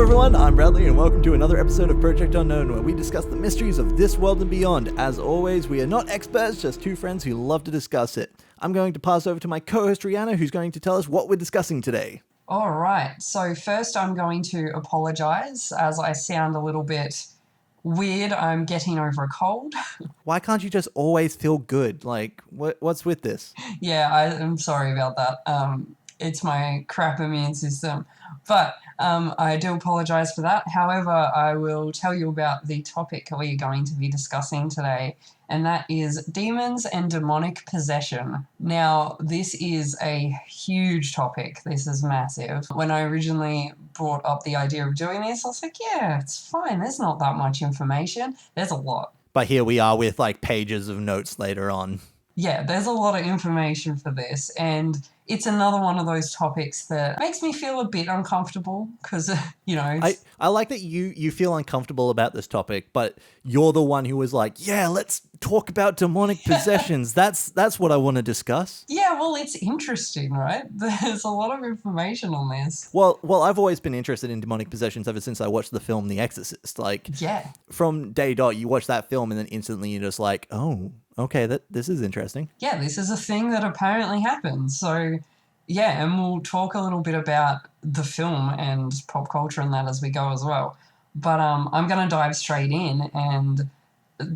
everyone, I'm Bradley and welcome to another episode of Project Unknown, where we discuss the mysteries of this world and beyond. As always, we are not experts, just two friends who love to discuss it. I'm going to pass over to my co-host Reanna, who's going to tell us what we're discussing today. All right, so first I'm going to apologise as I sound a little bit weird. I'm getting over a cold. Why can't you just always feel good? Like, what's with this? Yeah, I'm sorry about that. It's my crap immune system. But I do apologise for that. However, I will tell you about the topic we're going to be discussing today, and that is demons and demonic possession. Now, this is a huge topic. This is massive. When I originally brought up the idea of doing this, I was like, yeah, it's fine. There's not that much information. There's a lot. But here we are with like pages of notes later on. Yeah, there's a lot of information for this, and it's another one of those topics that makes me feel a bit uncomfortable because, you know... I like that you feel uncomfortable about this topic, but you're the one who was like, yeah, let's talk about demonic possessions. That's what I want to discuss. Yeah, well, it's interesting, right? There's a lot of information on this. Well, I've always been interested in demonic possessions ever since I watched the film The Exorcist. Like, yeah, from day dot, you watch that film and then instantly you're just like, oh, okay, this is interesting. Yeah, this is a thing that apparently happens. So, yeah, and we'll talk a little bit about the film and pop culture and that as we go as well. But I'm going to dive straight in, and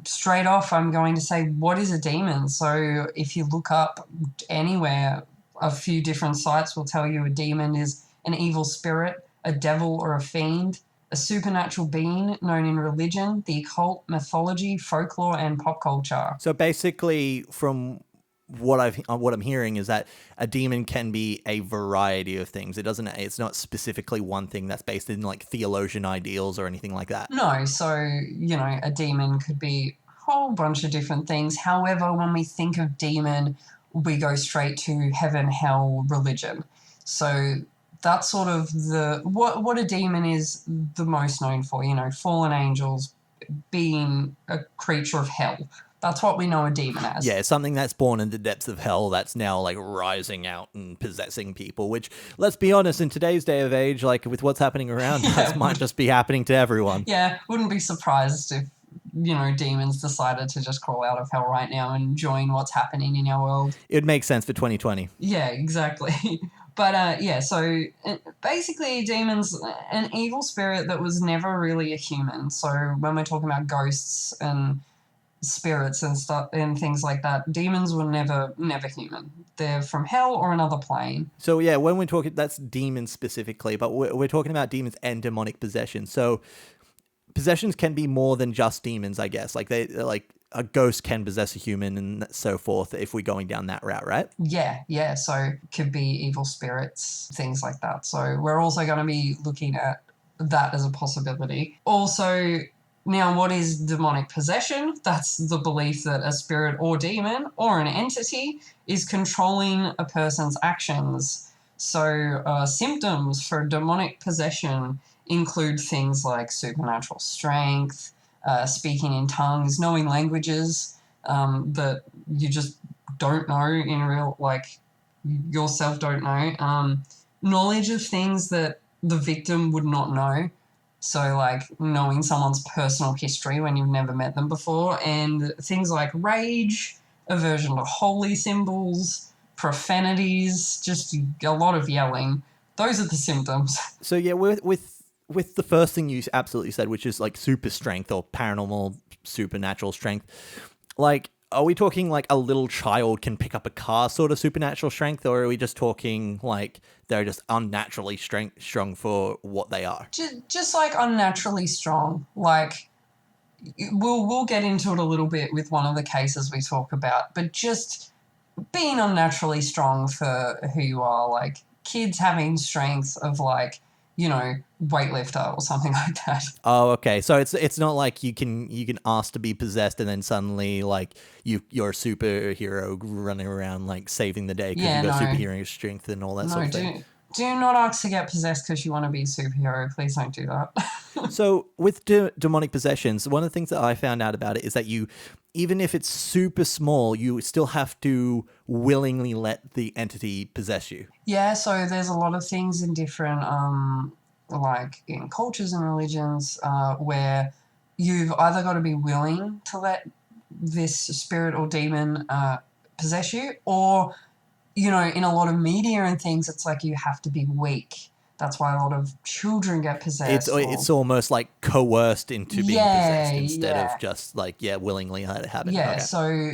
straight off I'm going to say, what is a demon? So if you look up anywhere, a few different sites will tell you a demon is an evil spirit, a devil or a fiend, a supernatural being known in religion, the occult, mythology, folklore, and pop culture. So basically, from what I'm hearing is that a demon can be a variety of things. It's not specifically one thing that's based in like theologian ideals or anything like that. No, so, you know, a demon could be a whole bunch of different things. However, when we think of demon, we go straight to heaven, hell, religion. So that's sort of what a demon is the most known for, you know, fallen angels, being a creature of hell. That's what we know a demon as. Yeah, something that's born in the depths of hell that's now like rising out and possessing people, which, let's be honest, in today's day of age, like with what's happening around us, might just be happening to everyone. Yeah, wouldn't be surprised if, you know, demons decided to just crawl out of hell right now and join what's happening in our world. It would make sense for 2020. Yeah, exactly. But yeah, so basically a demon's an evil spirit that was never really a human. So when we're talking about ghosts and spirits and stuff and things like that, demons were never human. They're from hell or another plane. So yeah, when we're talking, that's demons specifically, but we're talking about demons and demonic possession. So possessions can be more than just demons, I guess. Like a ghost can possess a human and so forth if we're going down that route, right? Yeah. So could be evil spirits, things like that. So we're also going to be looking at that as a possibility. Also, now, what is demonic possession? That's the belief that a spirit or demon or an entity is controlling a person's actions. So symptoms for demonic possession include things like supernatural strength, speaking in tongues, knowing languages that you just don't know in real, like yourself don't know, knowledge of things that the victim would not know. So, like, knowing someone's personal history when you've never met them before, and things like rage, aversion to holy symbols, profanities, just a lot of yelling. Those are the symptoms. So, yeah, with the first thing you absolutely said, which is, like, super strength or paranormal supernatural strength, like, are we talking like a little child can pick up a car sort of supernatural strength, or are we just talking like they're just unnaturally strong for what they are? Just like unnaturally strong. Like, we'll get into it a little bit with one of the cases we talk about, but just being unnaturally strong for who you are, like kids having strength of like, you know, weightlifter or something like that. Oh, okay. So it's not like you can ask to be possessed and then suddenly like you're a superhero running around like saving the day because you've got superhero strength and all that sort of thing. Do not ask to get possessed because you want to be a superhero. Please don't do that. So with demonic possessions, one of the things that I found out about it is that even if it's super small, you still have to willingly let the entity possess you. Yeah, so there's a lot of things in different like in cultures and religions, where you've either got to be willing to let this spirit or demon possess you, or, you know, in a lot of media and things, it's like you have to be weak. That's why a lot of children get possessed. It's almost like coerced into being Yeah, possessed instead yeah. of just like, yeah, willingly let it happen. Yeah, Okay. so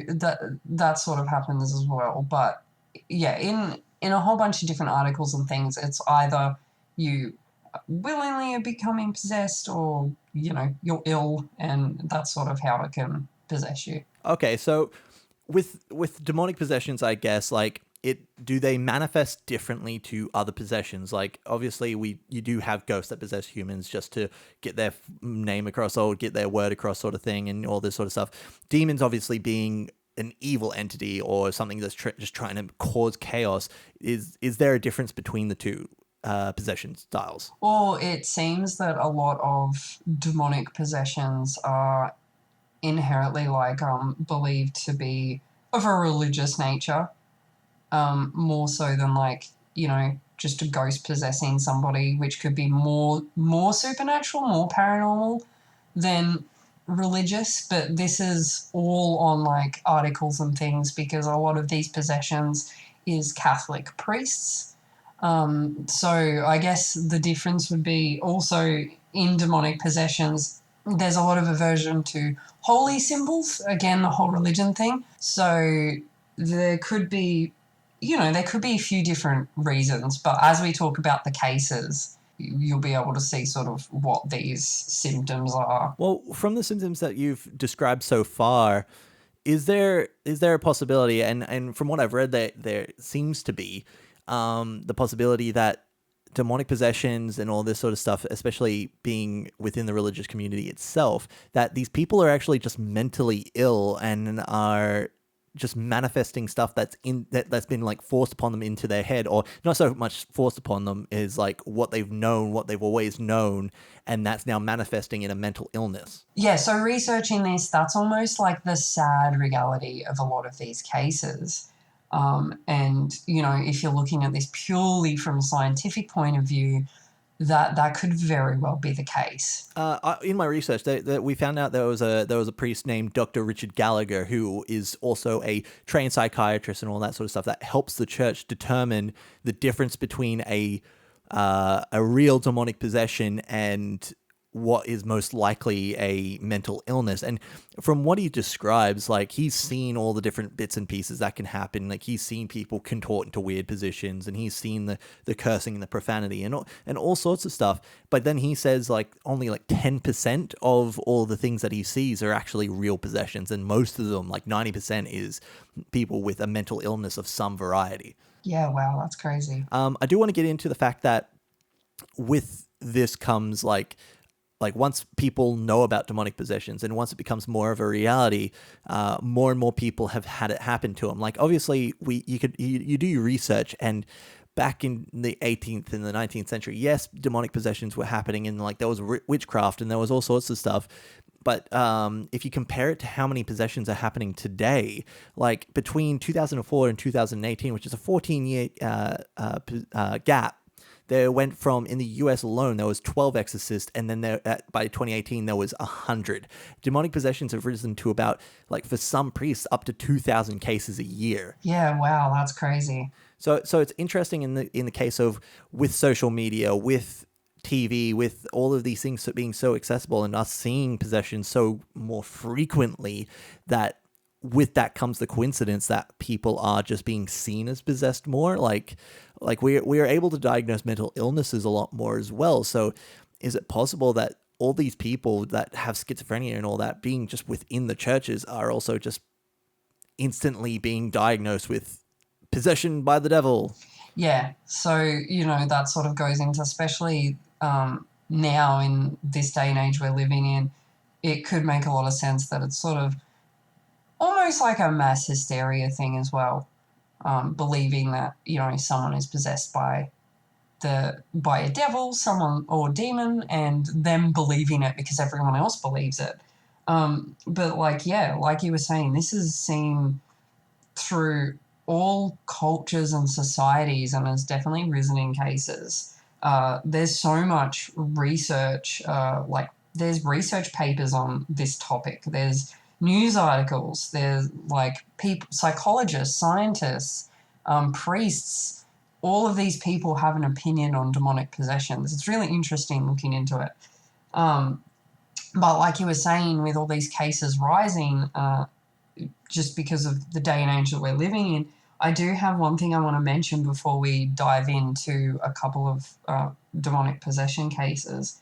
that sort of happens as well. But yeah, in a whole bunch of different articles and things, it's either you willingly are becoming possessed, or, you know, you're ill, and that's sort of how it can possess you. Okay, so with demonic possessions, I guess, like, do they manifest differently to other possessions? Like, obviously you do have ghosts that possess humans just to get their name across or get their word across, sort of thing, and all this sort of stuff. Demons obviously being an evil entity or something that's just trying to cause chaos. Is there a difference between the two possession styles? Well, it seems that a lot of demonic possessions are inherently like believed to be of a religious nature, more so than, like, you know, just a ghost possessing somebody, which could be more supernatural, more paranormal than religious. But this is all on like articles and things, because a lot of these possessions is Catholic priests. So I guess the difference would be also in demonic possessions, there's a lot of aversion to holy symbols, again, the whole religion thing. So there could be, you know, there could be a few different reasons, but as we talk about the cases, you'll be able to see sort of what these symptoms are. Well, from the symptoms that you've described so far, is there a possibility, and from what I've read, there seems to be the possibility that demonic possessions and all this sort of stuff, especially being within the religious community itself, that these people are actually just mentally ill and are just manifesting stuff that's been like forced upon them into their head, or not so much forced upon them, is like what they've known, what they've always known, and that's now manifesting in a mental illness. Yeah, so researching this, that's almost like the sad reality of a lot of these cases. And, you know, if you're looking at this purely from a scientific point of view, that could very well be the case. In my research, we found out there was a priest named Dr. Richard Gallagher, who is also a trained psychiatrist and all that sort of stuff, that helps the church determine the difference between a real demonic possession and what is most likely a mental illness. And from what he describes, like, he's seen all the different bits and pieces that can happen. Like, he's seen people contort into weird positions, and he's seen the cursing and the profanity and all sorts of stuff. But then he says, like, only like 10% of all the things that he sees are actually real possessions, and most of them, like 90%, is people with a mental illness of some variety. Yeah, wow, that's crazy. I do want to get into the fact that with this comes like once people know about demonic possessions and once it becomes more of a reality, more and more people have had it happen to them. Like, obviously, you do your research, and back in the 18th and the 19th century, yes, demonic possessions were happening, and like there was witchcraft and there was all sorts of stuff. But if you compare it to how many possessions are happening today, like between 2004 and 2018, which is a 14-year gap, there went from, in the US alone, there was 12 exorcists, and then by 2018, there was 100. Demonic possessions have risen to about, like, for some priests, up to 2,000 cases a year. Yeah, wow, that's crazy. So it's interesting in the case of, with social media, with TV, with all of these things being so accessible and us seeing possessions so more frequently, that with that comes the coincidence that people are just being seen as possessed more. Like we are able to diagnose mental illnesses a lot more as well. So is it possible that all these people that have schizophrenia and all that, being just within the churches, are also just instantly being diagnosed with possession by the devil? Yeah, so, you know, that sort of goes into, especially now in this day and age we're living in, it could make a lot of sense that it's sort of almost like a mass hysteria thing as well, believing that, you know, someone is possessed by a devil, someone, or demon, and them believing it because everyone else believes it. But like you were saying, this is seen through all cultures and societies, and has definitely risen in cases. There's so much research, like there's research papers on this topic. There's news articles. There's like people, psychologists, scientists, priests. All of these people have an opinion on demonic possessions. It's really interesting looking into it. But like you were saying, with all these cases rising, just because of the day and age that we're living in, I do have one thing I want to mention before we dive into a couple of demonic possession cases.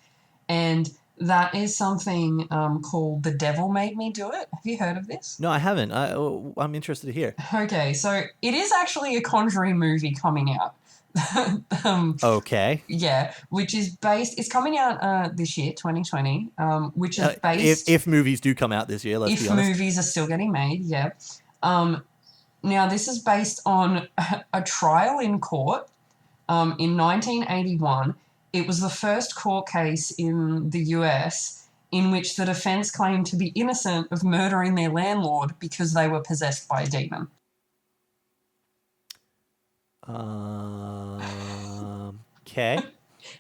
And that is something called The Devil Made Me Do It. Have you heard of this? No, I haven't. I'm interested to hear. Okay, so it is actually a Conjuring movie coming out. Okay. Yeah, which is based. It's coming out this year, 2020. Which is based. If movies do come out this year, let's be honest. If movies are still getting made, yeah. Now this is based on a trial in court. In 1981, it was the first court case in the US in which the defense claimed to be innocent of murdering their landlord because they were possessed by a demon. Okay.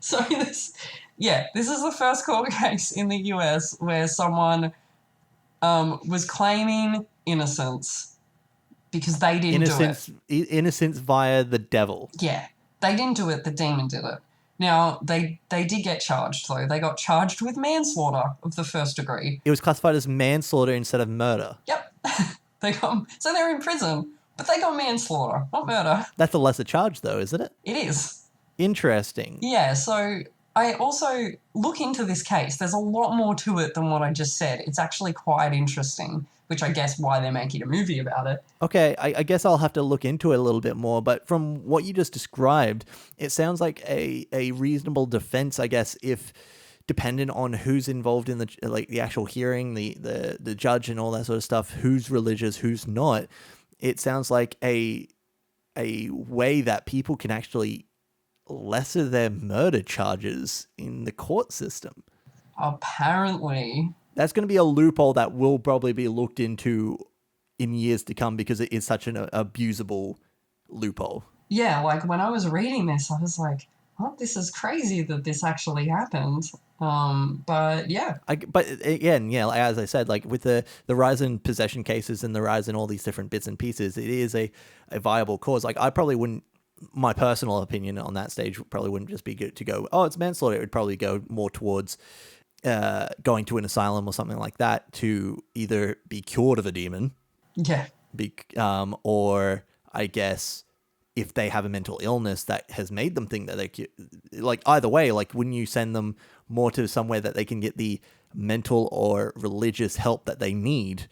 So this is the first court case in the US where someone was claiming innocence because they didn't do it. Innocence via the devil. Yeah, they didn't do it. The demon did it. Now, they did get charged, though. They got charged with manslaughter of the first degree. It was classified as manslaughter instead of murder. Yep. So they're in prison, but they got manslaughter, not murder. That's a lesser charge, though, isn't it? It is. Interesting. Yeah, so I also look into this case. There's a lot more to it than what I just said. It's actually quite interesting, which I guess why they're making a movie about it. Okay, I guess I'll have to look into it a little bit more, but from what you just described, it sounds like a reasonable defense, I guess, if dependent on who's involved in the actual hearing, the judge and all that sort of stuff, who's religious, who's not. It sounds like a way that people can actually lesser their murder charges in the court system. Apparently. That's going to be a loophole that will probably be looked into in years to come because it is such an abusable loophole. Yeah, like when I was reading this, I was like, oh, this is crazy that this actually happened. But yeah. But again, yeah, as I said, like with the rise in possession cases and the rise in all these different bits and pieces, it is a viable cause. Like I probably wouldn't, my personal opinion on that stage probably wouldn't just be good to go, oh, it's manslaughter. It would probably go more towards going to an asylum or something like that to either be cured of a demon. Yeah. Or I guess if they have a mental illness that has made them think that they like either way, like wouldn't you send them more to somewhere that they can get the mental or religious help that they need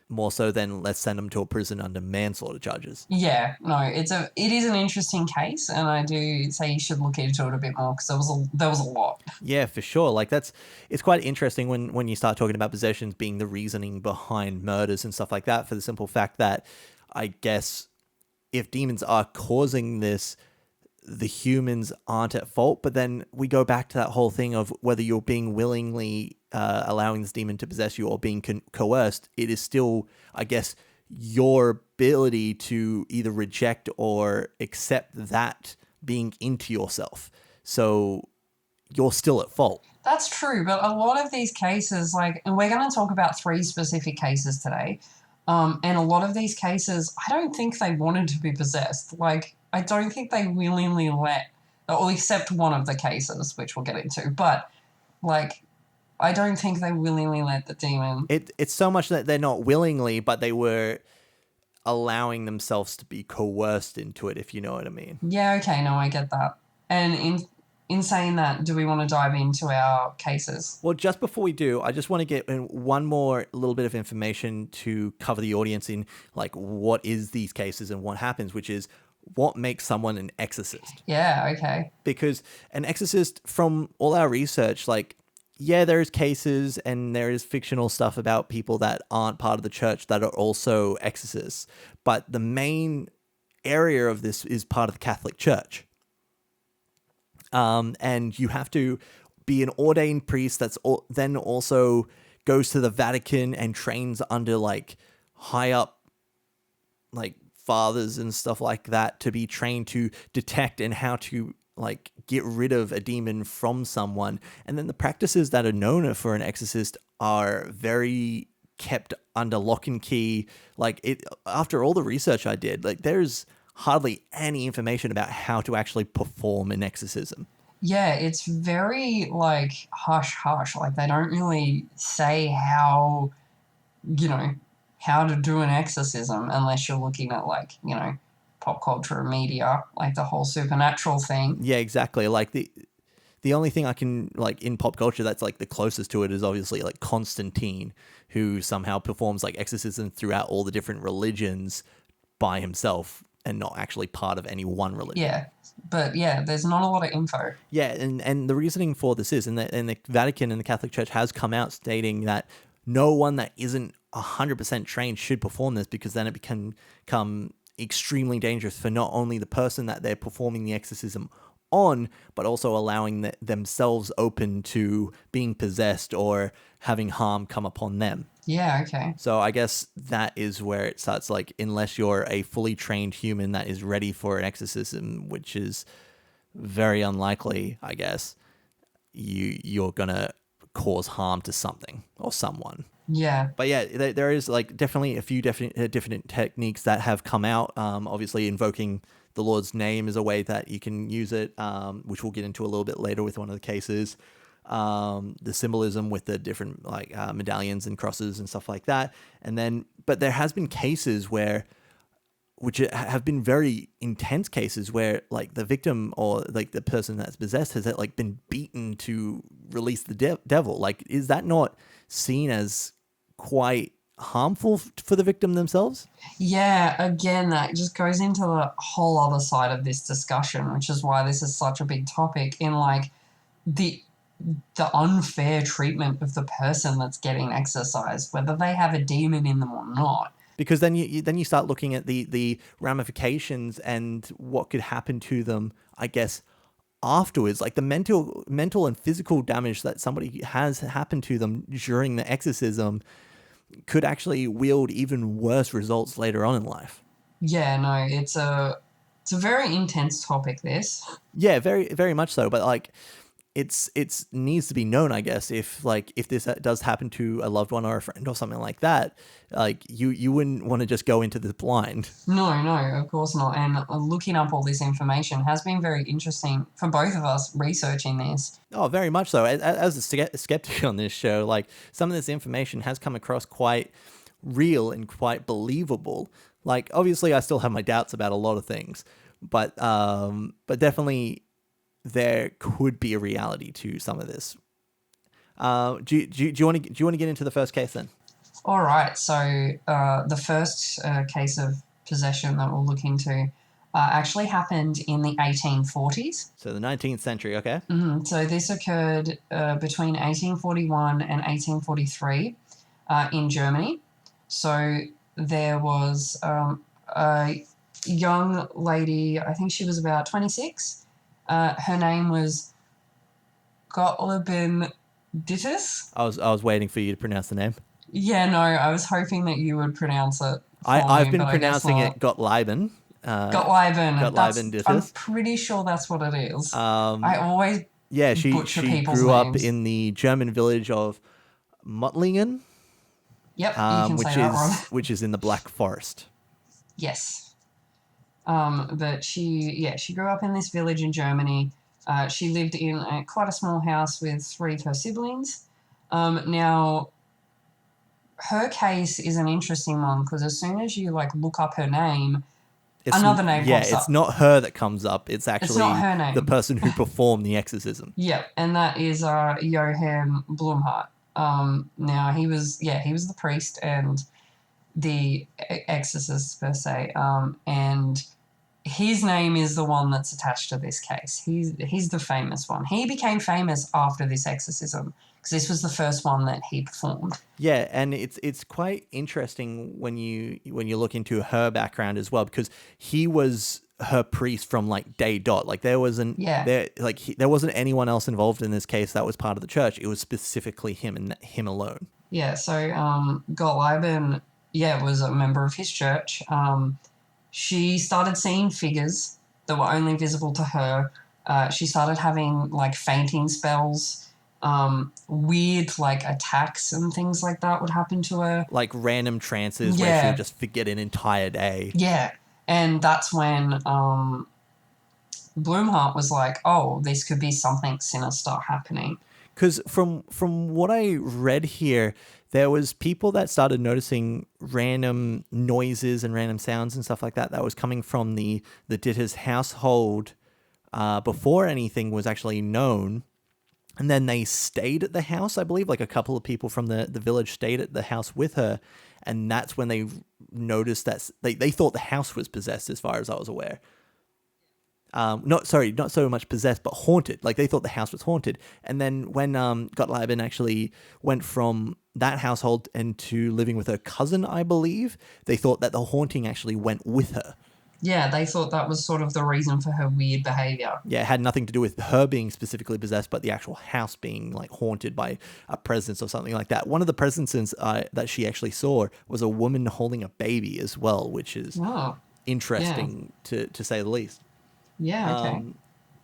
more so than let's send them to a prison under manslaughter charges? Yeah, no, it is an interesting case, and I do say you should look into it a bit more because there was a lot. Yeah, for sure. Like it's quite interesting when you start talking about possessions being the reasoning behind murders and stuff like that, for the simple fact that I guess if demons are causing this, the humans aren't at fault. But then we go back to that whole thing of whether you're being willingly allowing this demon to possess you or being coerced. It is still, I guess, your ability to either reject or accept that being into yourself. So you're still at fault. That's true, but a lot of these cases, and we're going to talk about 3 specific cases today. And a lot of these cases, I don't think they wanted to be possessed. Like, I don't think they willingly except one of the cases, which we'll get into. But, I don't think they willingly let the demon. It's so much that they're not willingly, but they were allowing themselves to be coerced into it, if you know what I mean. Yeah, okay, no, I get that. And in saying that, do we want to dive into our cases? Well, just before we do, I just want to get one more little bit of information to cover the audience in, what is these cases and what happens, which is what makes someone an exorcist. Yeah, okay. Because an exorcist, from all our research, there's cases and there is fictional stuff about people that aren't part of the church that are also exorcists. But the main area of this is part of the Catholic Church. And you have to be an ordained priest that's then also goes to the Vatican and trains under high up fathers and stuff like that to be trained to detect and how to like get rid of a demon from someone. And then the practices that are known for an exorcist are very kept under lock and key. Like it, after all the research I did, like there's hardly any information about how to actually perform an exorcism. Yeah, it's very like hush hush. Like they don't really say how, you know, how to do an exorcism unless you're looking at like, pop culture and media, like the whole supernatural thing. Yeah, exactly. Like the only thing I can like in pop culture that's like the closest to it is obviously like Constantine, who somehow performs like exorcism throughout all the different religions by himself and not actually part of any one religion. Yeah. But yeah, there's not a lot of info. Yeah, and the reasoning for this is, and the Vatican and the Catholic Church has come out stating that no one that isn't 100% trained should perform this, because then it can become extremely dangerous for not only the person that they're performing the exorcism on, but also allowing themselves open to being possessed or having harm come upon them. Yeah, okay. So I guess that is where it starts. Like, unless you're a fully trained human that is ready for an exorcism, which is very unlikely, I guess, you're gonna cause harm to something or someone. Yeah. But yeah, there is like definitely a few different techniques that have come out. Obviously, invoking the Lord's name is a way that you can use it, which we'll get into a little bit later with one of the cases. The symbolism with the different like medallions and crosses and stuff like that. And then, but there has been cases which have been very intense cases where like the victim or like the person that's possessed has like been beaten to release the devil. Like, is that not seen as quite harmful for the victim themselves? Yeah, again, that just goes into the whole other side of this discussion, which is why this is such a big topic, in like the unfair treatment of the person that's getting exorcised, whether they have a demon in them or not. Because then you start looking at the ramifications and what could happen to them, I guess, afterwards, like the mental and physical damage that somebody has happened to them during the exorcism could actually wield even worse results later on in life. Yeah, no, it's a very intense topic, this. Yeah, very, very much so. But like, it's needs to be known, I guess, if this does happen to a loved one or a friend or something like that, like you wouldn't want to just go into this blind. No, of course not. And looking up all this information has been very interesting for both of us researching this. Oh, very much so. As a skeptic on this show, like some of this information has come across quite real and quite believable. Like, obviously, I still have my doubts about a lot of things, but definitely there could be a reality to some of this. Do you want to get into the first case then? All right. So the first case of possession that we'll look into actually happened in the 1840s. So the 19th century, okay. Mm-hmm. So this occurred between 1841 and 1843 in Germany. So there was a young lady, I think she was about 26. Her name was Gottlieb Dittus. I was waiting for you to pronounce the name. Yeah, no, I was hoping that you would pronounce it. I've been pronouncing it Gottlieben. Gottlieben Dittus. I'm pretty sure that's what it is. I always butcher people's grew names. up in the German village of Muttlingen. Yep, you can say that wrong. Which is in the Black Forest. Yes. But she grew up in this village in Germany. She lived in quite a small house with 3 of her siblings. Now, her case is an interesting one because as soon as you look up her name, another name pops up. It's not her that comes up. It's actually not her name. The person who performed the exorcism. Yep, and that is Johann Blumhardt. Now he was the priest and the exorcist per se, and his name is the one that's attached to this case. He's the famous one. He became famous after this exorcism because this was the first one that he performed. Yeah, and it's quite interesting when you look into her background as well, because he was her priest from day dot. There wasn't there wasn't anyone else involved in this case that was part of the church. It was specifically him and him alone. Yeah, so Gottlieben was a member of his church. She started seeing figures that were only visible to her She started having like fainting spells. Weird like attacks and things like that would happen to her. Like random trances where she would Yeah, just forget an entire day. yeah. And that's when Bloomheart was like, oh, this could be something sinister happening. Because from what I read here, there was people that started noticing random noises and random sounds and stuff like that that was coming from the Ditter's household before anything was actually known. And then they stayed at the house, I believe, like a couple of people from the village stayed at the house with her. And that's when they noticed that they thought the house was possessed, as far as I was aware. Not so much possessed, but haunted. Like they thought the house was haunted. And then when Gottlieben actually went from that household into living with her cousin, I believe, they thought that the haunting actually went with her. Yeah, they thought that was sort of the reason for her weird behavior. Yeah, it had nothing to do with her being specifically possessed, but the actual house being like haunted by a presence or something like that. One of the presences that she actually saw was a woman holding a baby as well, which is interesting to say the least. Yeah, okay.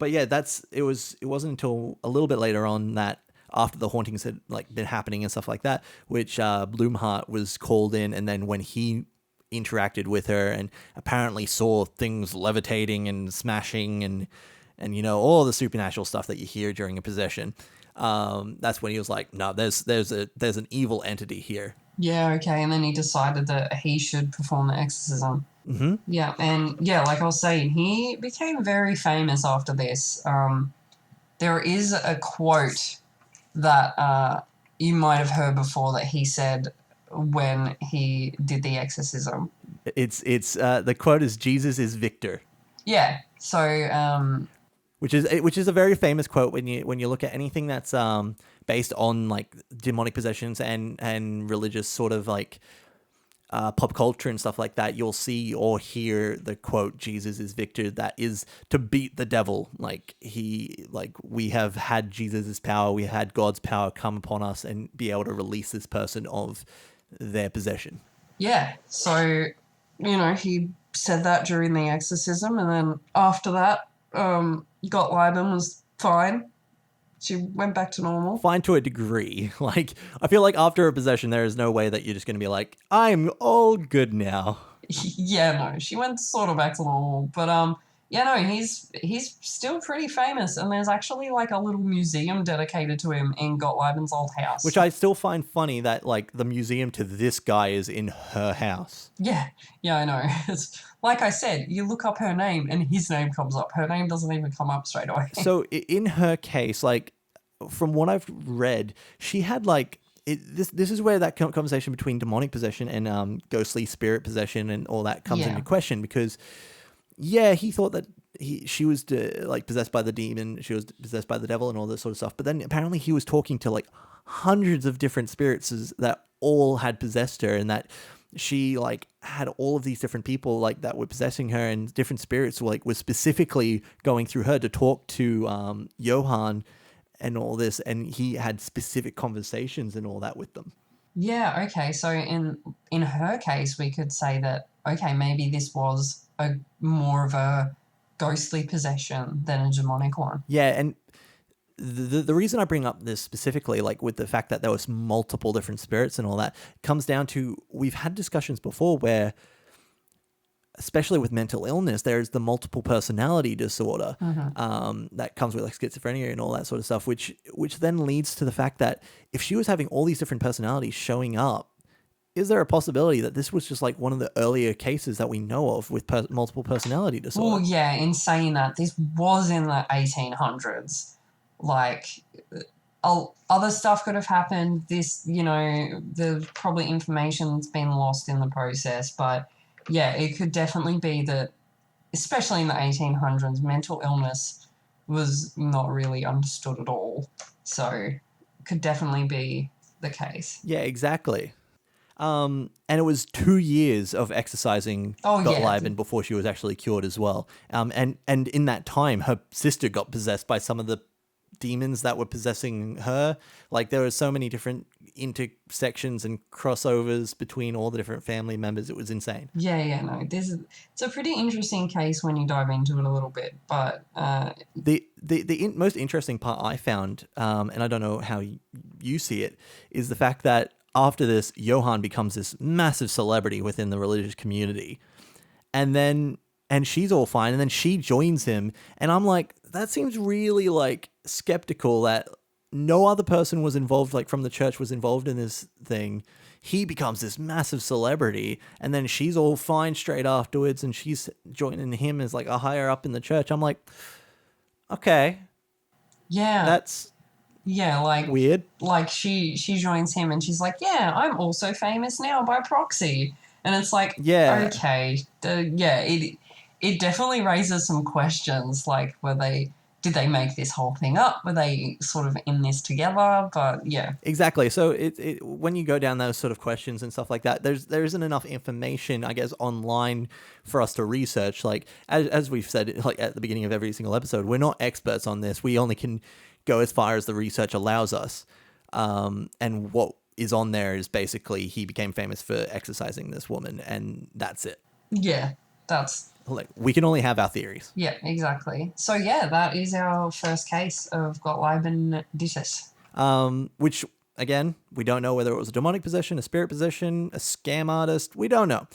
But yeah, it wasn't until a little bit later on that after the hauntings had like been happening and stuff like that, which Bloomheart was called in, and then when he interacted with her and apparently saw things levitating and smashing and you know all the supernatural stuff that you hear during a possession, that's when he was like, no, there's an evil entity here. Yeah, okay. And then he decided that he should perform the exorcism. Mm-hmm. Yeah, and yeah, like I was saying, he became very famous after this. There is a quote that you might have heard before that he said when he did the exorcism. It's the quote is Jesus is Victor. Yeah. So which is a very famous quote when you look at anything that's based on like demonic possessions and religious sort of like pop culture and stuff like that. You'll see or hear the quote Jesus is Victor. That is to beat the devil. Like we have had Jesus's power, we had God's power come upon us and be able to release this person of their possession. Yeah. So he said that during the exorcism, and then after that, Gottlieben was fine. She went back to normal. Fine to a degree. Like, I feel like after a possession, there is no way that you're just going to be like, I'm all good now. Yeah, no, she went sort of back to normal. But, he's still pretty famous, and there's actually, like, a little museum dedicated to him in Gottleiben's old house. Which I still find funny that, like, the museum to this guy is in her house. Yeah, I know. It's like I said, you look up her name and his name comes up. Her name doesn't even come up straight away. So in her case, like, from what I've read, she had, like, this is where that conversation between demonic possession and ghostly spirit possession and all that comes into question, because, yeah, he thought that she was possessed by the demon, she was possessed by the devil and all this sort of stuff, but then apparently he was talking to, like, hundreds of different spirits that all had possessed her, and that she like had all of these different people like that were possessing her, and different spirits were specifically going through her to talk to Johann and all this, and he had specific conversations and all that with them. Yeah, okay. So in her case, we could say that, okay, maybe this was a more of a ghostly possession than a demonic one. Yeah, and the reason I bring up this specifically, like with the fact that there was multiple different spirits and all that, comes down to, we've had discussions before where, especially with mental illness, there's the multiple personality disorder that comes with like schizophrenia and all that sort of stuff, which then leads to the fact that if she was having all these different personalities showing up, is there a possibility that this was just like one of the earlier cases that we know of with multiple personality disorder? Well, yeah, in saying that, this was in the 1800s. Like, other stuff could have happened. This, the probably information's been lost in the process. But, yeah, it could definitely be that, especially in the 1800s, mental illness was not really understood at all. So, it could definitely be the case. Yeah, exactly. And it was 2 years of exercising Gottlieben before she was actually cured as well. And in that time, her sister got possessed by some of the demons that were possessing her. Like there were so many different intersections and crossovers between all the different family members. It was insane. Yeah, no. It's a pretty interesting case when you dive into it a little bit, but The most interesting part I found, and I don't know how you see it, is the fact that after this, Johann becomes this massive celebrity within the religious community, and she's all fine, and then she joins him, and I'm like, that seems really like skeptical that no other person was involved, like from the church was involved in this thing. He becomes this massive celebrity, and then she's all fine straight afterwards, and she's joining him as like a higher up in the church. I'm like, okay, yeah, that's like weird. Like she joins him, and she's like, yeah, I'm also famous now by proxy, and it's like, Yeah. okay, it definitely raises some questions. Like, did they make this whole thing up? Were they sort of in this together? But yeah. Exactly. So when you go down those sort of questions and stuff like that, there isn't enough information, I guess, online for us to research. Like as we've said, like at the beginning of every single episode, we're not experts on this. We only can go as far as the research allows us. And what is on there is basically he became famous for exorcising this woman, and that's it. Yeah, that's... Like, we can only have our theories. Yeah, exactly. So yeah, that is our first case of Gottlieb and Dittus. Which, again, we don't know whether it was a demonic possession, a spirit possession, a scam artist. We don't know.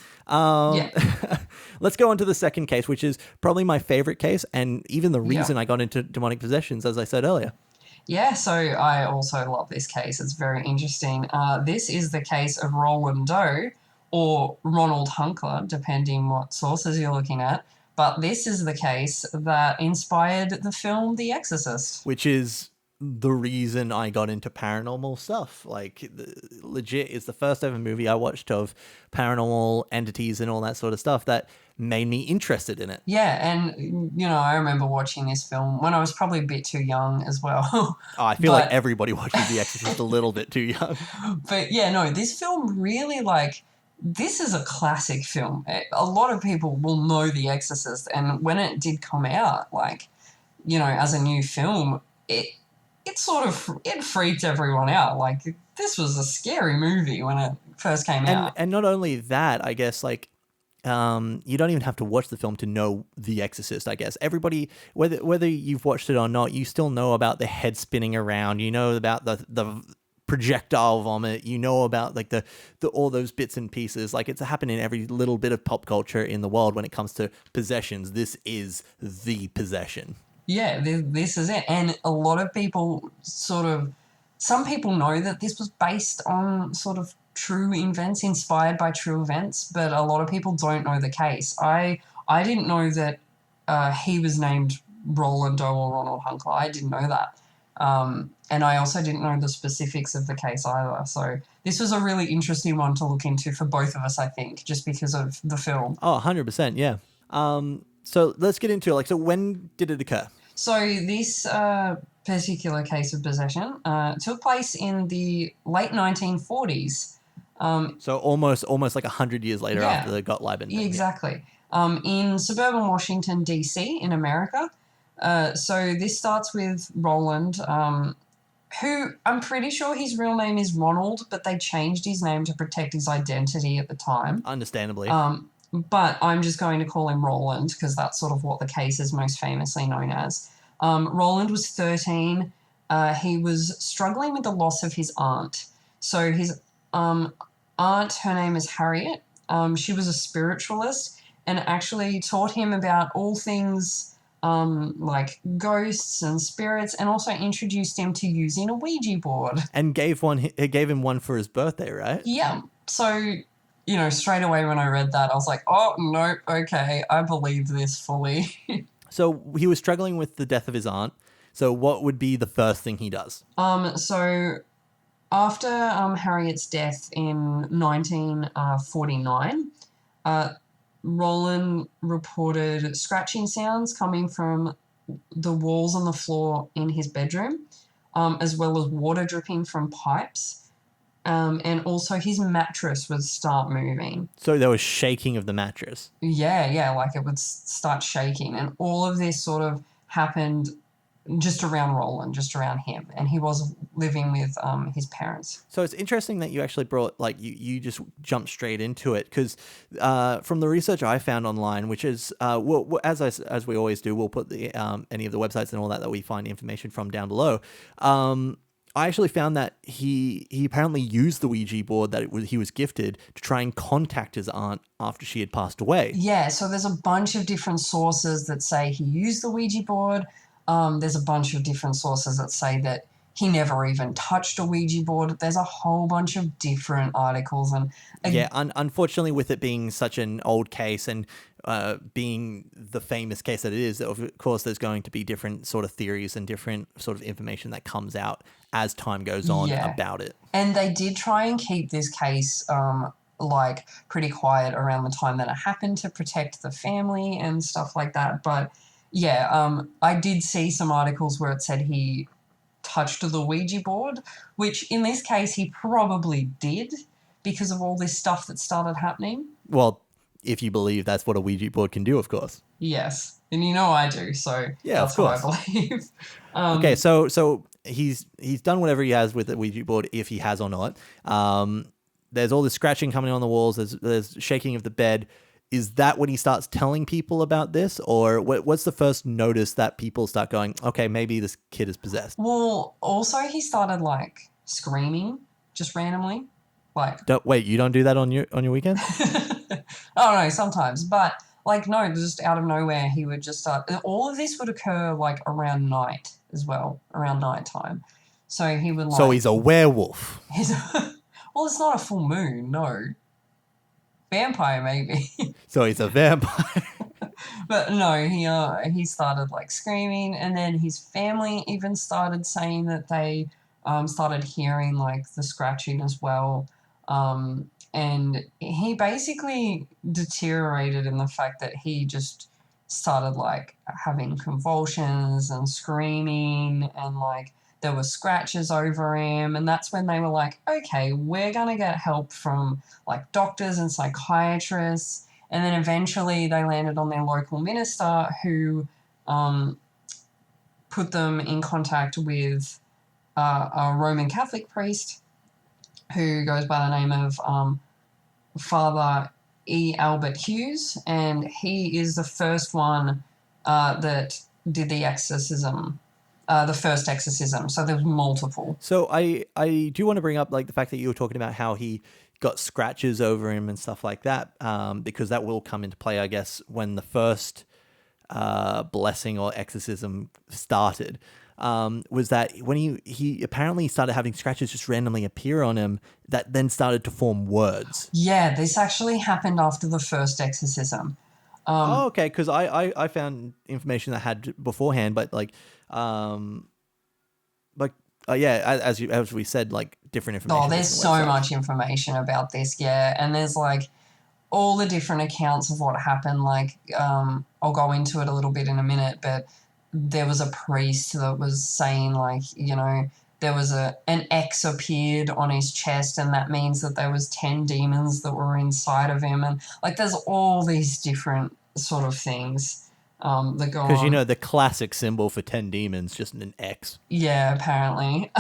Let's go on to the second case, which is probably my favorite case, and even the reason I got into demonic possessions, as I said earlier. Yeah, so I also love this case. It's very interesting. This is the case of Roland Doe, or Ronald Hunkler, depending what sources you're looking at. But this is the case that inspired the film The Exorcist. Which is the reason I got into paranormal stuff. Like, legit, it's the first ever movie I watched of paranormal entities and all that sort of stuff that made me interested in it. Yeah, and, I remember watching this film when I was probably a bit too young as well. I feel like everybody watches The Exorcist a little bit too young. But, yeah, no, this film really, this is a classic film. A lot of people will know The Exorcist, and when it did come out, as a new film, it freaked everyone out. Like, this was a scary movie when it first came out. And not only that, I guess, you don't even have to watch the film to know The Exorcist, I guess. Everybody, whether you've watched it or not, you still know about the head spinning around, you know about the projectile vomit, you know about the all those bits and pieces. Like, it's happening in every little bit of pop culture in the world when it comes to possessions. This is the possession. Yeah, this is it. And a lot of people some people know that this was based on sort of true events, inspired by true events, but a lot of people don't know the case. I didn't know that he was named Roland Doe or Ronald Hunkler. I didn't know that. And I also didn't know the specifics of the case either. So this was a really interesting one to look into for both of us, I think, just because of the film. Oh, 100%, yeah. So let's get into it. So when did it occur? So this particular case of possession took place in the late 1940s. So almost like 100 years later after the Gottlieb thing. Exactly. In suburban Washington, D.C. in America. So this starts with Roland, who I'm pretty sure his real name is Ronald, but they changed his name to protect his identity at the time. Understandably. But I'm just going to call him Roland because that's sort of what the case is most famously known as. Roland was 13. He was struggling with the loss of his aunt. So his aunt, her name is Harriet. She was a spiritualist and actually taught him about all things like ghosts and spirits, and also introduced him to using a Ouija board. And gave him one for his birthday, right? Yeah. So, straight away when I read that, I was like, oh, no, okay, I believe this fully. So he was struggling with the death of his aunt. So what would be the first thing he does? So after Harriet's death in 1949, Roland reported scratching sounds coming from the walls on the floor in his bedroom, as well as water dripping from pipes. And also his mattress would start moving. So there was shaking of the mattress. Yeah, like it would start shaking. And all of this sort of happened just around Roland, just around him, and he was living with his parents. So it's interesting that you actually brought, like, you just jumped straight into it, because from the research I found online, which is as we always do, we'll put the any of the websites and all that we find information from down below. I actually found that he apparently used the Ouija board that he was gifted to try and contact his aunt after she had passed away. Yeah, so there's a bunch of different sources that say he used the Ouija board. There's a bunch of different sources that say that he never even touched a Ouija board. There's a whole bunch of different articles. And yeah, unfortunately, with it being such an old case and being the famous case that it is, of course, there's going to be different sort of theories and different sort of information that comes out as time goes on about it. And they did try and keep this case like pretty quiet around the time that it happened to protect the family and stuff like that. But yeah, I did see some articles where it said he touched the Ouija board, which in this case he probably did because of all this stuff that started happening. Well, if you believe that's what a Ouija board can do, of course. Yes, and you know I do, so yeah, that's what I believe. Okay, so he's done whatever he has with the Ouija board, if he has or not. There's all this scratching coming on the walls. There's shaking of the bed. Is that when he starts telling people about this, or what's the first notice that people start going, okay, maybe this kid is possessed? Well, also he started like screaming just randomly, like. Wait, you don't do that on your weekends? Oh no, sometimes, but like no, just out of nowhere he would just start. All of this would occur like around night as well, around nighttime. So he would like. So he's a werewolf. Well, it's not a full moon, no. Vampire, maybe. So he's a vampire. But no, he started like screaming, and then his family even started saying that they started hearing like the scratching as well. And he basically deteriorated in the fact that he just started like having convulsions and screaming, and like there were scratches over him. And that's when they were like, okay, we're going to get help from like doctors and psychiatrists. And then eventually they landed on their local minister, who put them in contact with a Roman Catholic priest who goes by the name of Father E. Albert Hughes, and he is the first one that did the exorcism, the first exorcism. So there's multiple. So I do want to bring up like the fact that you were talking about how he got scratches over him and stuff like that, because that will come into play, I guess, when the first blessing or exorcism started. Was that when he apparently started having scratches just randomly appear on him that then started to form words. Yeah, this actually happened after the first exorcism. Okay, because I found information that had beforehand, but as we said, like different information. Oh, there's so much information about this, yeah, and there's like all the different accounts of what happened. Like, I'll go into it a little bit in a minute, but there was a priest that was saying, like, you know, there was an X appeared on his chest, and that means that there was 10 demons that were inside of him, and like there's all these different sort of things that go on. Because, you know, the classic symbol for 10 demons, just an X. Yeah, apparently.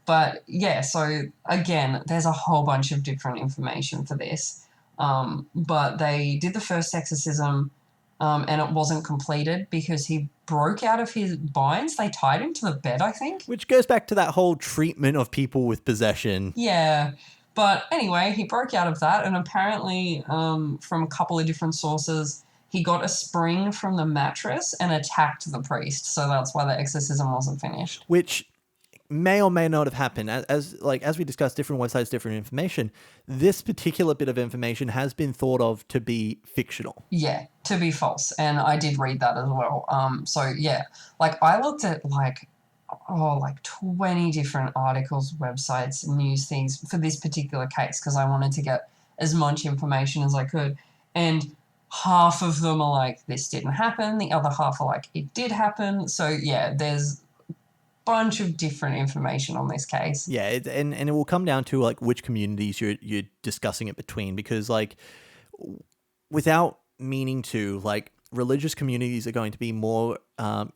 But yeah, so again, there's a whole bunch of different information for this. But they did the first exorcism, and it wasn't completed because he broke out of his binds. They tied him to the bed, I think. Which goes back to that whole treatment of people with possession. Yeah. But anyway, he broke out of that, and apparently from a couple of different sources, he got a spring from the mattress and attacked the priest. So that's why the exorcism wasn't finished. Which may or may not have happened. As we discussed, different websites, different information. This particular bit of information has been thought of to be fictional. Yeah, to be false. And I did read that as well. So yeah, like I looked at like 20 different articles, websites, news things for this particular case because I wanted to get as much information as I could. And half of them are like, this didn't happen. The other half are like, it did happen. So yeah, there's bunch of different information on this case. Yeah, and it will come down to like which communities you're discussing it between, because like without meaning to, like religious communities are going to be more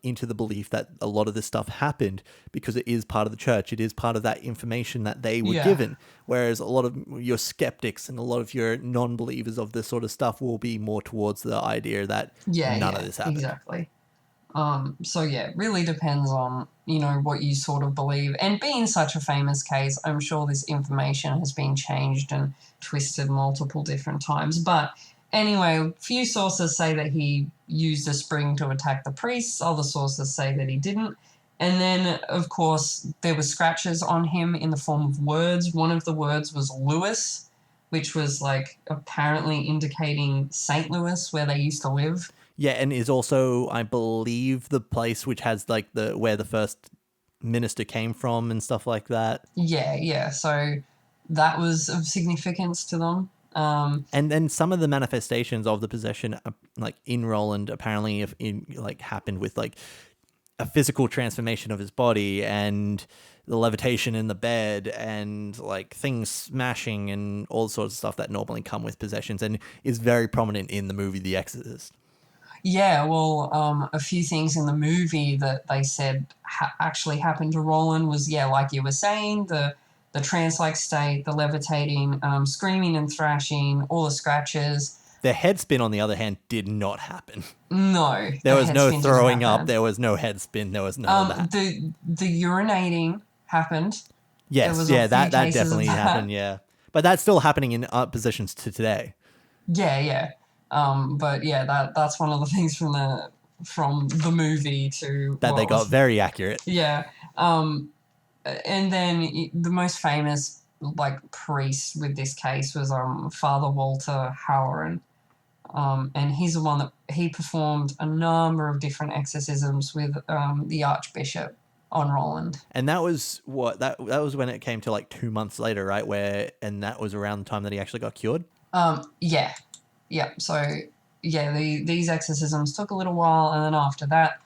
into the belief that a lot of this stuff happened because it is part of the church. It is part of that information that they were Yeah. given. Whereas a lot of your skeptics and a lot of your non-believers of this sort of stuff will be more towards the idea that Yeah, none of yeah, this happened. exactly. So yeah, it really depends on, what you sort of believe. And being such a famous case, I'm sure this information has been changed and twisted multiple different times. But anyway, few sources say that he used a spring to attack the priests. Other sources say that he didn't. And then, of course, there were scratches on him in the form of words. One of the words was Lewis, which was like apparently indicating St. Louis, where they used to live. Yeah, and is also, I believe, the place which has like where the first minister came from and stuff like that. Yeah, yeah. So that was of significance to them. And then some of the manifestations of the possession, like in Roland, apparently happened with like a physical transformation of his body and the levitation in the bed and like things smashing and all sorts of stuff that normally come with possessions and is very prominent in the movie The Exorcist. Yeah, well, a few things in the movie that they said actually happened to Roland was, yeah, like you were saying, the trance-like state, the levitating, screaming and thrashing, all the scratches. The head spin, on the other hand, did not happen. No, There the was head no spin didn't throwing up. happen. There was no head spin. There was none of that. The urinating happened. There Yes, was a yeah, few that cases of definitely that. happened. Yeah, but that's still happening in positions to today. Yeah, yeah. But yeah, that's one of the things from the movie to That they got very accurate. Yeah. And then the most famous like priest with this case was Father Walter Howard. And he's the one that he performed a number of different exorcisms with the Archbishop on Roland. And that was that was when it came to like 2 months later, right? And that was around the time that he actually got cured. Yeah. So yeah, these exorcisms took a little while, and then after that,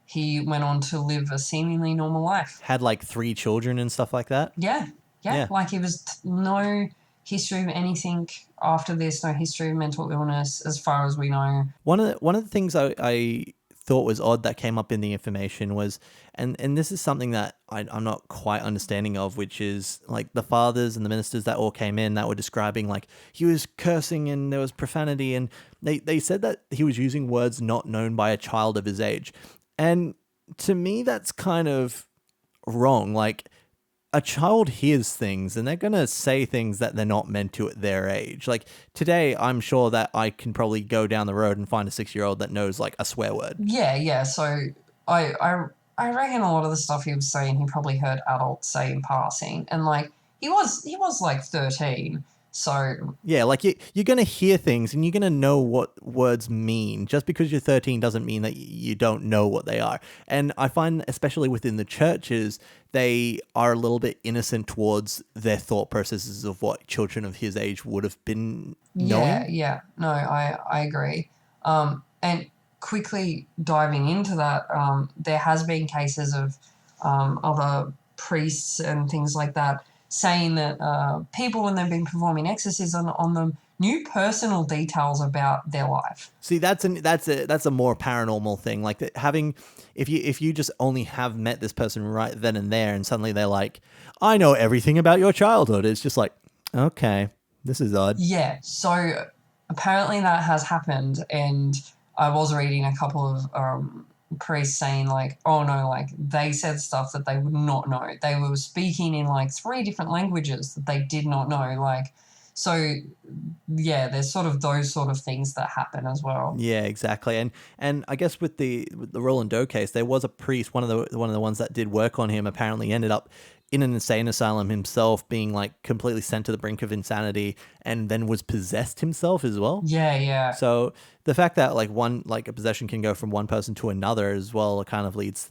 he went on to live a seemingly normal life. Had like 3 children and stuff like that. Yeah. Like he was no history of anything after this, no history of mental illness, as far as we know. One of the things I thought was odd that came up in the information was, and this is something that I'm not quite understanding of, which is like the fathers and the ministers that all came in that were describing like he was cursing and there was profanity, and they said that he was using words not known by a child of his age. And to me, that's kind of wrong. Like, a child hears things and they're going to say things that they're not meant to at their age. Like today, I'm sure that I can probably go down the road and find a 6-year-old that knows like a swear word. Yeah. So I reckon a lot of the stuff he was saying, he probably heard adults say in passing. And like, he was like 13. So yeah, like you're going to hear things and you're going to know what words mean. Just because you're 13 doesn't mean that you don't know what they are. And I find, especially within the churches, they are a little bit innocent towards their thought processes of what children of his age would have been knowing. Yeah. No, I agree. And quickly diving into that, there has been cases of other priests and things like that saying that people, when they've been performing exorcism on them, knew personal details about their life. See, that's a more paranormal thing. Like having, if you just only have met this person right then and there, and suddenly they're like, I know everything about your childhood. It's just like, okay, this is odd. Yeah. So apparently that has happened, and I was reading a couple of priests saying like, oh no, like they said stuff that they would not know. They were speaking in like 3 different languages that they did not know. Like, so yeah, there's sort of those sort of things that happen as well. Yeah, exactly. And I guess with the Roland Doe case, there was a priest, one of the ones that did work on him, apparently ended up in an insane asylum himself, being like completely sent to the brink of insanity, and then was possessed himself as well. Yeah. So the fact that like a possession can go from one person to another as well kind of leads to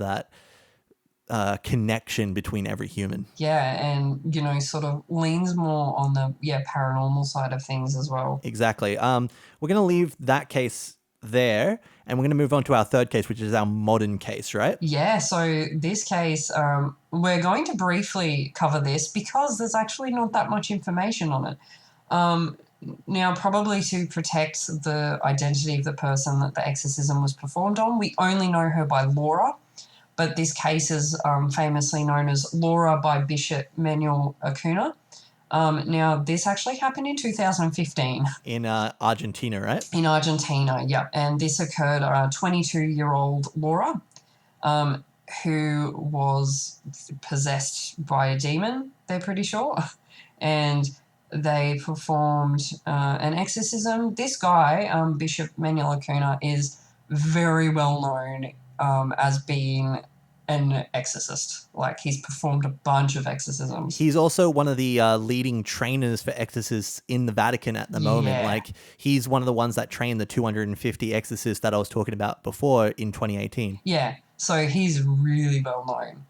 that connection between every human. Yeah, and sort of leans more on the paranormal side of things as well. Exactly. We're going to leave that case there, and we're going to move on to our third case, which is our modern case, right? Yeah, so this case, we're going to briefly cover this because there's actually not that much information on it. Now, probably to protect the identity of the person that the exorcism was performed on, we only know her by Laura, but this case is famously known as Laura by Bishop Manuel Acuna. Now, this actually happened in 2015 in Argentina, right? in Argentina, yeah. And this occurred 22-year-old Laura, who was possessed by a demon, they're pretty sure. And they performed an exorcism. This guy, Bishop Manuel Acuna, is very well known as being an exorcist. Like, he's performed a bunch of exorcisms. He's also one of the leading trainers for exorcists in the Vatican at the moment. Yeah. Like, he's one of the ones that trained the 250 exorcists that I was talking about before in 2018. Yeah, so he's really well known.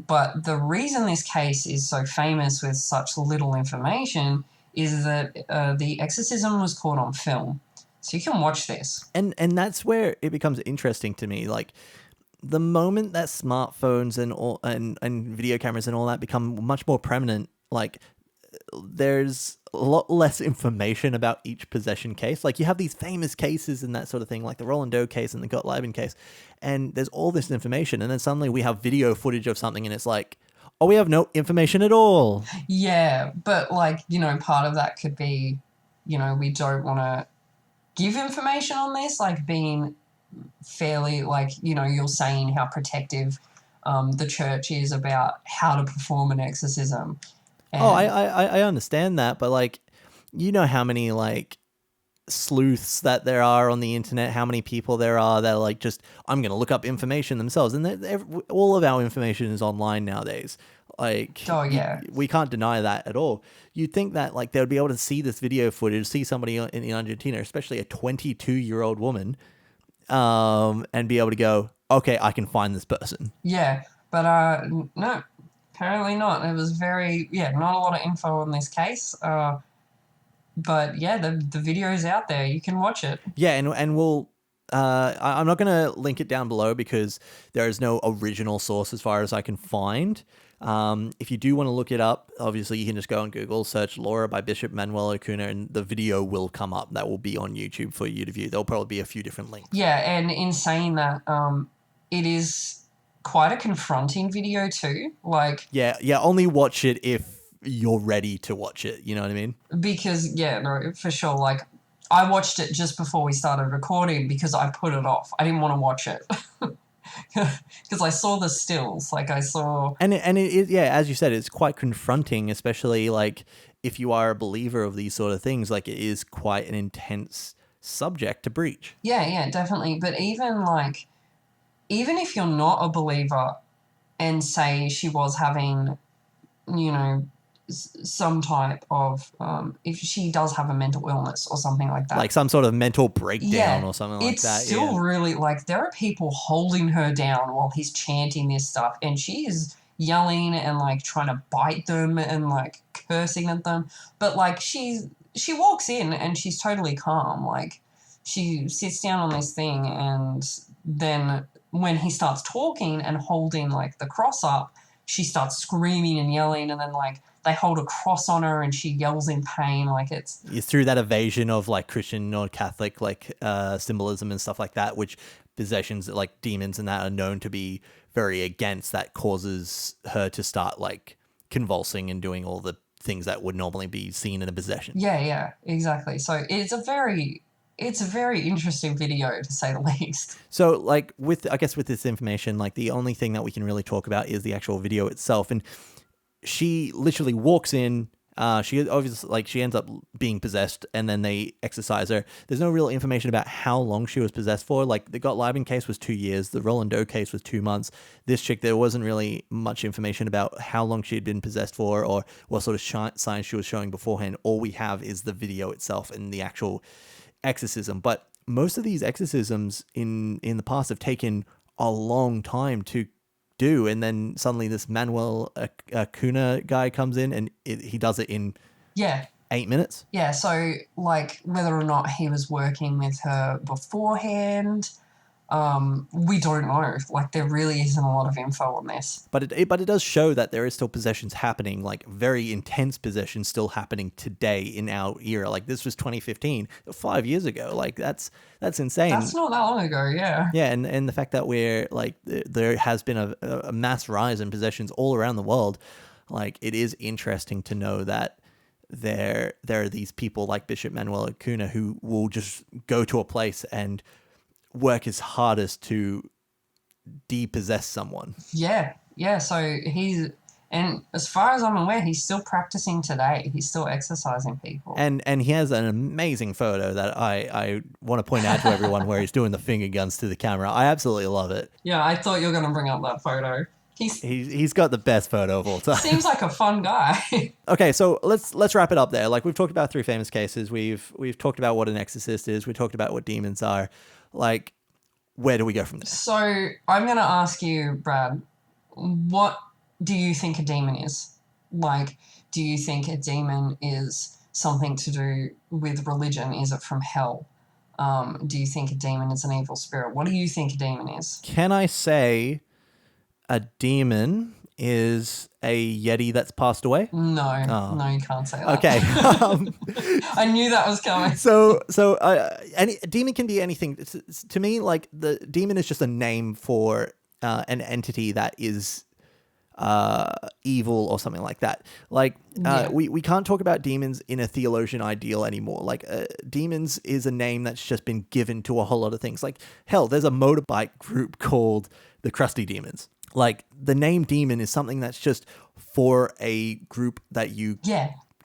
But the reason this case is so famous with such little information is that the exorcism was caught on film. So you can watch this. And that's where it becomes interesting to me. Like, the moment that smartphones and video cameras and all that become much more prominent, like, there's a lot less information about each possession case. Like, you have these famous cases and that sort of thing, like the Roland Doe case and the Gottlieben case, and there's all this information, and then suddenly we have video footage of something, and it's like, oh, we have no information at all. Yeah, but, like, you know, part of that could be, you know, we don't want to give information on this, like, being fairly, like, you know, you're saying how protective the church is about how to perform an exorcism. And I understand that, but, like, you know how many, like, sleuths that there are on the internet, how many people there are that are like, just, I'm going to look up information themselves, and all of our information is online nowadays. Like, oh yeah, we can't deny that at all. You'd think that, like, they would be able to see this video footage, see somebody in Argentina, especially a 22-year-old woman, and be able to go, okay, I can find this person. Yeah, but no, apparently not. It was not a lot of info on this case. But yeah, the video's out there. You can watch it. Yeah, and we'll. I'm not going to link it down below because there is no original source as far as I can find. If you do want to look it up, obviously you can just go on Google, search Laura by Bishop Manuel Acuna, and the video will come up. That will be on YouTube for you to view. There'll probably be a few different links. Yeah, and in saying that, it is quite a confronting video too. Like, yeah, only watch it if you're ready to watch it. You know what I mean? Because, yeah, no, for sure. Like, I watched it just before we started recording because I put it off. I didn't want to watch it. Because I saw the stills, like I saw, and it yeah, as you said, it's quite confronting, especially like if you are a believer of these sort of things. Like, it is quite an intense subject to breach. Yeah, definitely. But even if you're not a believer, and say she was having, you know, some type of if she does have a mental illness or something like that, like some sort of mental breakdown or something like that. It's still really, like, there are people holding her down while he's chanting this stuff, and she is yelling and, like, trying to bite them and, like, cursing at them. But, like, she walks in and she's totally calm. Like, she sits down on this thing, and then when he starts talking and holding, like, the cross up, she starts screaming and yelling, and then, like, they hold a cross on her and she yells in pain. Like, it's through that evasion of, like, Christian or Catholic, like, symbolism and stuff like that, which possessions, like demons and that, are known to be very against, that causes her to start, like, convulsing and doing all the things that would normally be seen in a possession. Yeah, exactly. So it's a very interesting video, to say the least. So, like, with this information, like, the only thing that we can really talk about is the actual video itself. And she literally walks in, she obviously, like, she ends up being possessed, and then they exorcise her. There's no real information about how long she was possessed for. Like, the Gottlieben case was 2 years, the Roland Doe case was 2 months. This chick, there wasn't really much information about how long she had been possessed for, or what sort of signs she was showing beforehand. All we have is the video itself and the actual exorcism. But most of these exorcisms in the past have taken a long time to do, and then suddenly this Manuel Acuna guy comes in, and he does it in 8 minutes. So, like, whether or not he was working with her beforehand, We don't know. Like, there really isn't a lot of info on this. But it does show that there is still possessions happening, like very intense possessions still happening today in our era. Like this was 2015, 5 years ago. Like that's insane. That's not that long ago, yeah. Yeah, and the fact that we're like there has been a mass rise in possessions all around the world, like it is interesting to know that there are these people like Bishop Manuel Acuna who will just go to a place and work his hardest to depossess someone. Yeah, yeah. So and as far as I'm aware, he's still practicing today. He's still exercising people. And he has an amazing photo that I want to point out to everyone where he's doing the finger guns to the camera. I absolutely love it. Yeah, I thought you were going to bring up that photo. He's got the best photo of all time. Seems like a fun guy. Okay, so let's wrap it up there. Like we've talked about 3 famous cases. We've talked about what an exorcist is. We talked about what demons are. Like, where do we go from there? So I'm going to ask you, Brad, what do you think a demon is? Like, do you think a demon is something to do with religion? Is it from hell? Do you think a demon is an evil spirit? What do you think a demon is? Can I say a demon is a Yeti that's passed away? No, you can't say that. Okay. I knew that was coming. So a demon can be anything. To me, like the demon is just a name for an entity that is evil or something like that. Like we can't talk about demons in a theologian ideal anymore. Like demons is a name that's just been given to a whole lot of things. Like hell, there's a motorbike group called the Krusty Demons. Like the name demon is something that's just for a group that you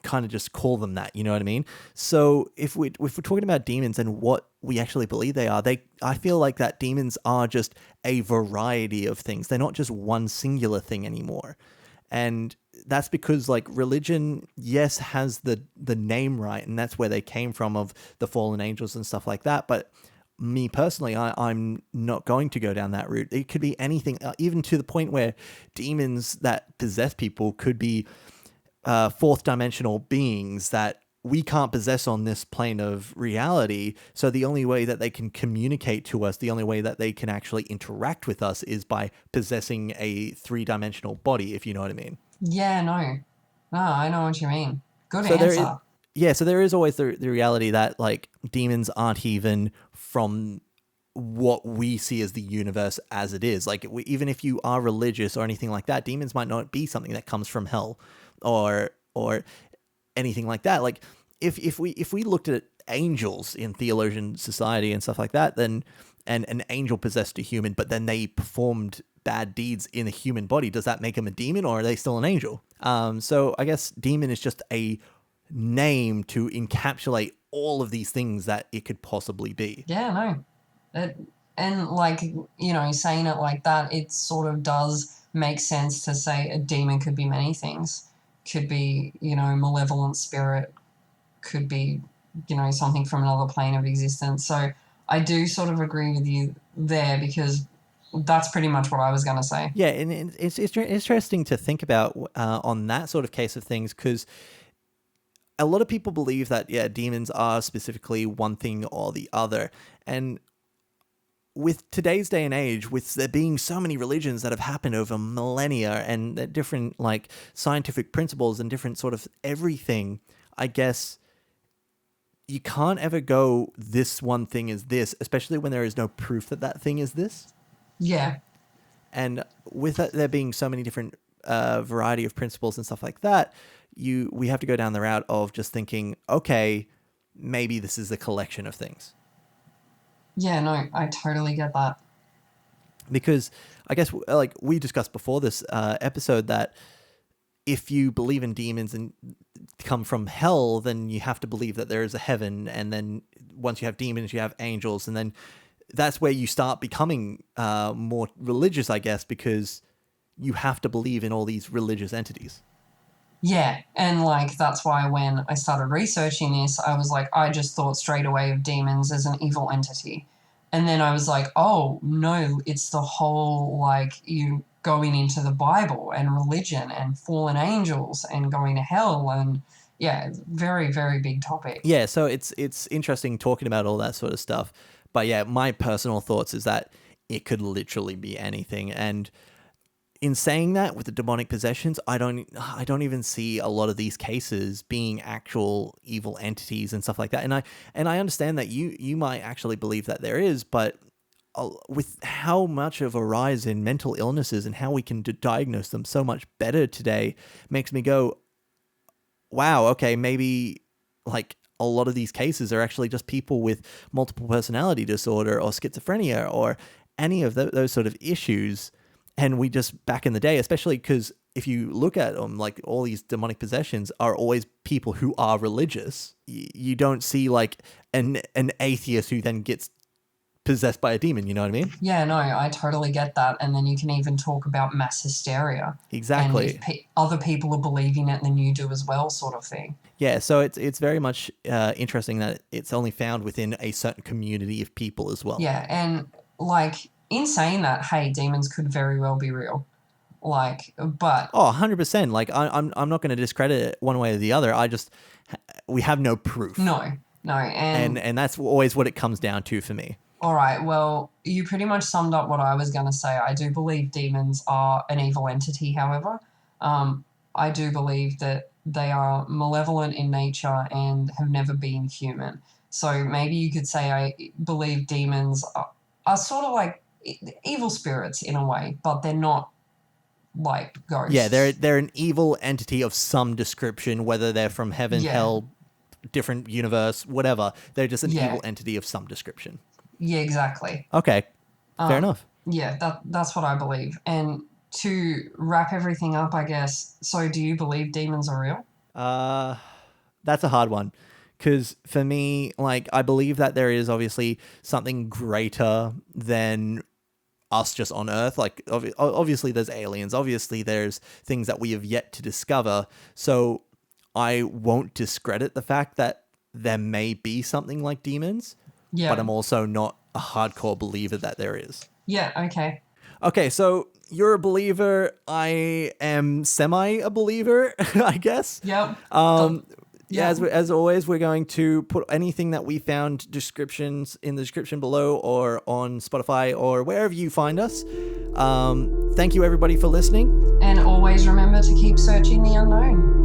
kind of just call them that, you know what I mean? So if we're talking about demons and what we actually believe they are, I feel like that demons are just a variety of things. They're not just one singular thing anymore. And that's because like religion, yes, has the name right, and that's where they came from, of the fallen angels and stuff like that. But me personally, I'm not going to go down that route. It could be anything, even to the point where demons that possess people could be fourth dimensional beings that we can't possess on this plane of reality. So the only way that they can communicate to us, the only way that they can actually interact with us is by possessing a 3-dimensional body, if you know what I mean. Yeah, no, I know what you mean. Good answer. So there is always the reality that like demons aren't even from what we see as the universe as it is. Like even if you are religious or anything like that, demons might not be something that comes from hell or anything like that. Like if we looked at angels in theologian society and stuff like that, then and an angel possessed a human, but then they performed bad deeds in a human body, does that make them a demon, or are they still an angel? So I guess demon is just a name to encapsulate all of these things that it could possibly be. Yeah, no. And like, you know, saying it like that, it sort of does make sense to say a demon could be many things. Could be, you know, malevolent spirit, could be, you know, something from another plane of existence. So I do sort of agree with you there, because that's pretty much what I was going to say. Yeah, and it's interesting to think about on that sort of case of things, because a lot of people believe that, demons are specifically one thing or the other. And with today's day and age, with there being so many religions that have happened over millennia and different like scientific principles and different sort of everything, I guess you can't ever go, this one thing is this, especially when there is no proof that that thing is this. Yeah. And with there being so many different variety of principles and stuff like that, we have to go down the route of just thinking, okay, maybe this is a collection of things. Yeah, no, I totally get that. Because I guess like we discussed before this episode, that if you believe in demons and come from hell, then you have to believe that there is a heaven. And then once you have demons, you have angels. And then that's where you start becoming more religious, I guess, because you have to believe in all these religious entities. Yeah, and like that's why when I started researching this, I was like, I just thought straight away of demons as an evil entity. And then I was like, oh, no, it's the whole, like, you going into the Bible and religion and fallen angels and going to hell. And yeah, very, very big topic. Yeah, so it's interesting talking about all that sort of stuff. But yeah, my personal thoughts is that it could literally be anything. And in saying that, with the demonic possessions, I don't even see a lot of these cases being actual evil entities and stuff like that. And I understand that you might actually believe that there is, but with how much of a rise in mental illnesses and how we can diagnose them so much better today, makes me go, wow, okay, maybe like a lot of these cases are actually just people with multiple personality disorder or schizophrenia or any of those sort of issues. And we just, back in the day, especially because if you look at them, like all these demonic possessions are always people who are religious. You don't see like an atheist who then gets possessed by a demon, you know what I mean? Yeah, no, I totally get that. And then you can even talk about mass hysteria. Exactly. And if other people are believing it, then you do as well, sort of thing. Yeah, so it's very much interesting that it's only found within a certain community of people as well. Yeah, and like in saying that, hey, demons could very well be real. Like, but 100%. Like I'm not going to discredit it one way or the other. We have no proof. No, and that's always what it comes down to for me. All right, well, you pretty much summed up what I was going to say. I do believe demons are an evil entity, however. I do believe that they are malevolent in nature and have never been human. So maybe you could say I believe demons are sort of like evil spirits in a way, but they're not like ghosts. Yeah, they're an evil entity of some description, whether they're from heaven, hell, different universe, whatever. They're just an evil entity of some description. Yeah, exactly. Okay, fair enough. Yeah, that's what I believe. And to wrap everything up, I guess, so do you believe demons are real? That's a hard one. Because for me, like, I believe that there is obviously something greater than us just on Earth. Like, obviously there's aliens. Obviously there's things that we have yet to discover. So I won't discredit the fact that there may be something like demons. Yeah. But I'm also not a hardcore believer that there is. Yeah, okay. Okay, so you're a believer. I am semi a believer, I guess. Yep. Yeah, as always, we're going to put anything that we found descriptions in the description below or on Spotify or wherever you find us. Thank you, everybody, for listening. And always remember to keep searching the unknown.